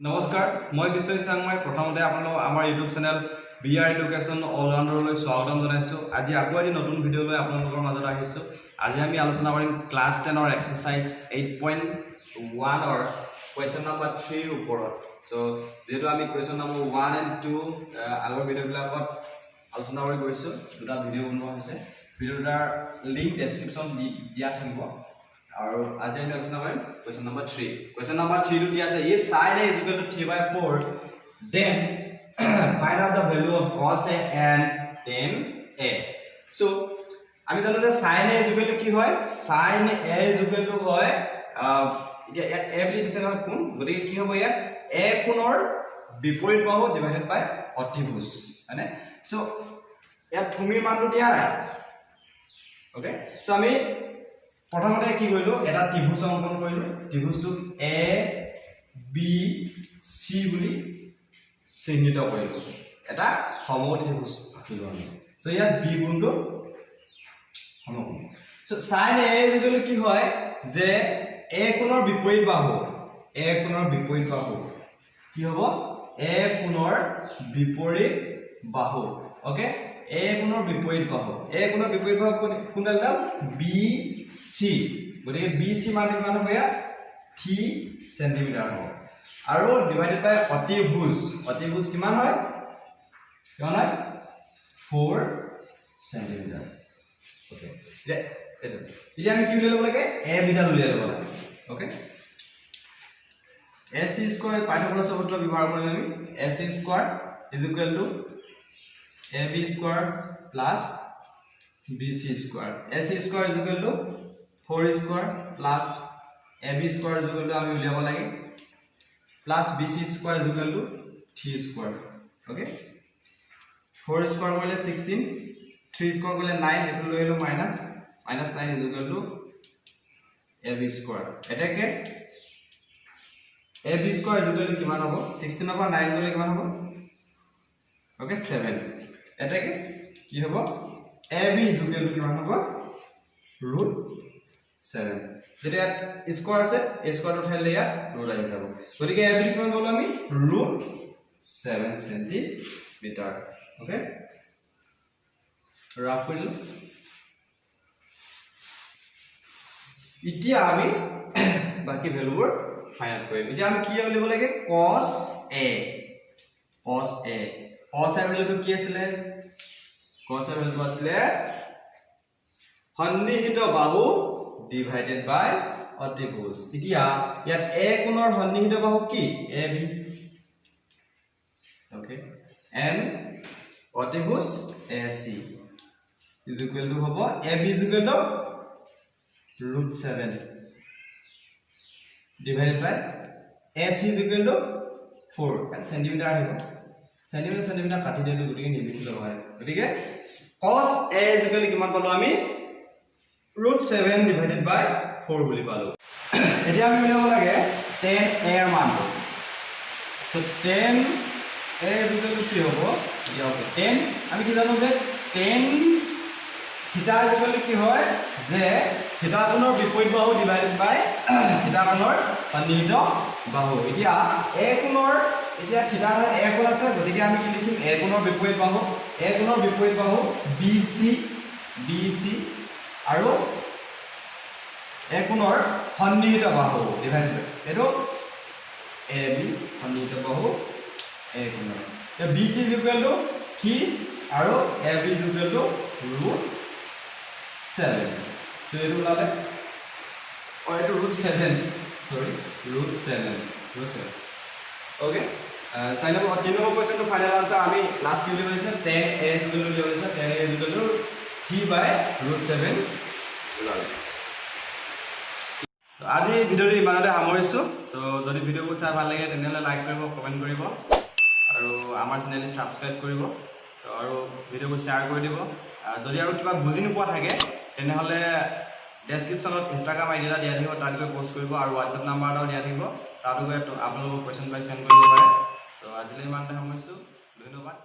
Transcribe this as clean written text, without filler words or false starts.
নমস্কাৰ মই বিশ্বজিৎ চাংমাই প্ৰথমতে আপোনালোক আমাৰ ইউটিউব চেনেল বিআৰ এডুকেশ্যন অলৰাউণ্ডাৰলৈ স্বাগতম জনাইছোঁ। আজি আকৌ এটি নতুন ভিডিঅ' লৈ আপোনালোকৰ মাজত আহিছোঁ। আজি আমি আলোচনা কৰিম ক্লাছ 10ৰ এক্সাৰচাইজ 8.1ৰ কুৱেশ্যন নম্বৰ 3ৰ ওপৰত। সো যেহেতু আমি কুৱেশ্যন নম্বৰ 1 and 2 আগৰ ভিডিঅ'বিলাকত আলোচনা কৰি গৈছোঁ, দুটা ভিডিঅ' বনোৱা হৈছে। ভিডিঅ'টাৰ লিংক ডেছক্ৰিপশ্যন দিয়া থাকিব। আৰু আজি আমি আলোচনা কৰিম কুৱেশ্যন নম্বৰ 3। কুৱেশ্যন নম্বৰ 3 টো দিয়া আছে if sin a is equal to 3/4 then find out the value of cos a and tan a. So আমি জানো যে sin a is equal to কি হয়, sin a is equal to হয় এতিয়া ইয়াত a বুলি দিছে নহয় কোণ, গতিকে কি হ'ব ইয়াত a কোণৰ বিপৰীত বাহু ডিভাইডেড বাই অতিভুজ, হয়নে? সো ইয়াত ভূমিৰ মানটো দিয়া নাই। ওকে, সো আমি প্ৰথমতে কি কৰিলো, এটা ত্ৰিভুজ অংকন কৰিলো। ত্ৰিভুজটো এ বি সি বুলি চিহ্নিত কৰিলো, এটা সমকোণী ত্ৰিভুজ আঁকিলো আমি। সো ইয়াত বি গুণটো সমকোণ। So sin a is equal to কি হয় যে a কোণৰ বিপৰীত বাহু, a কোণৰ বিপৰীত বাহু কি হ'ব, a কোণৰ বিপৰীত বাহু। ওকে, a কোণৰ বিপৰীত বাহু, a কোণৰ বিপৰীত বাহু কোনডাল ডাল বি সি, গতিকে বি সি মান কিমান হ'ব ইয়াত 3 সেন্টিমিটাৰ হ'ব। আৰু ডিভাইডেড বাই অতিভুজ, অতিভুজ কিমান হয়, কিমান হয় 4 সেন্টিমিটাৰ। ওকে, এতিয়া আমি কি উলিয়াই ল'ব লাগে, এ বিডাল উলিয়াই ল'ব লাগে। ওকে, এ চি স্কোৱাৰ পাইথাগোৰাছৰ সূত্ৰ ব্যৱহাৰ কৰিম আমি। A C square is equal to A B square plus B C square. A C square is equal to 4 square plus A B square is equal to আমি উলিয়াব লাগে plus B C square is equal to 3 square. Okay, 4 square কৰিলে 16, 3 square কৰিলে 9, এইটো লৈ আহিলোঁ minus 9 is equal to A B square. এটাকে A B square is equal to কিমান হ'ব, 16ৰ পৰা 9 গ'লে কিমান হ'ব, ওকে 7। এটাকে কি হ'ব, A B is equal to কিমান হ'ব √7। যেতিয়া ইয়াত স্কোৱাৰ আছে, এই স্কোৱাৰটো উঠাই দিলে ইয়াত ৰুট আহি যাব, গতিকে এ বি কিমান পালোঁ আমি √7 সেন্টিমিটাৰ। ওকে, ৰাফ কৰি দিলোঁ। এতিয়া আমি বাকী ভেলুবোৰ ফাইণ্ড আউট কৰিম। এতিয়া আমি কি উলিয়াব লাগে, cos a, cos a, cos a ভেলুটো কি আছিলে, cos a ভেলুটো আছিলে সন্নিহিত বাহু ডিভাইডেড বাই অতিভুজ। এতিয়া ইয়াত a কোণৰ সন্নিহিত বাহু কি, এ বি। ওকে, এণ্ড অতিভুজ A C is equal to হ'ব A B is equal to √7 divided by A C is equal to 4 centimetre আহিব। সেন্টিমিটাৰ কাটি দিলো, গতিকে নিলিখিলো হয়। গতিকে cos a is equal to কিমান পালো আমি √7 ডিভাইডেড বাই 4 বুলি পালো। এতিয়া আমি উলিয়াব লাগে tan a এর মানটো। So tan a is equal two কি হ'ব, এতিয়া ওকে tan আমি কি জানো যে tan থিটা ইজ ইকুৱেল টু কি হয় যে থিটা কোণৰ বিপৰীত বাহু ডিভাইডেড বাই থিটা কোণৰ সন্নিহিত বাহু। এতিয়া a কোণৰ, এতিয়া থিটাৰ ঠাইত a কোণ আছে, গতিকে আমি কি লিখিম, a কোণৰ বিপৰীত বাহু, a কোণৰ বিপৰীত বাহু BC আৰু a কোণৰ সন্নিহিত বাহু ডিভাইড বাই এইটো AB সন্নিহিত বাহু a কোণৰ। এতিয়া BC ইজ ইকুৱেল টু 3 আৰু AB is equal to √7। So এইটো ওলালে, এইটো √7, সৰি √7। ওকে, চাই লব 3 নম্বৰ কুৱেশ্যনটো ফাইনেল আনসাৰ আমি লাষ্ট কি উলিয়াব লাগিছে, tan a is equal two উলিয়াব লাগিছে, tan a is equal two 3/√7 ওলালে। আজি ভিডিঅ'টো ইমানতে সামৰিছোঁ। তো যদি ভিডিঅ'বোৰ চাই ভাল লাগে তেনেহ'লে লাইক কৰিব, কমেণ্ট কৰিব আৰু আমাৰ চেনেলটো ছাবস্ক্ৰাইব কৰিব আৰু ভিডিঅ'বোৰ শ্বেয়াৰ কৰি দিব। যদি আৰু কিবা বুজি নোপোৱা থাকে তেনেহ'লে ডেছক্ৰিপশ্যনত ইনষ্টাগ্ৰাম আইডি এটা দিয়া থাকিব, তাত গৈ প'ষ্ট কৰিব আৰু হোৱাটছএপ নাম্বাৰ এটাও দিয়া থাকিব, তাতো গৈ আপোনালোকৰ কুৱেশ্যনবিলাক চেণ্ড কৰিব পাৰে। তো আজিলৈ ইমানতে সামৰিছোঁ, ধন্যবাদ।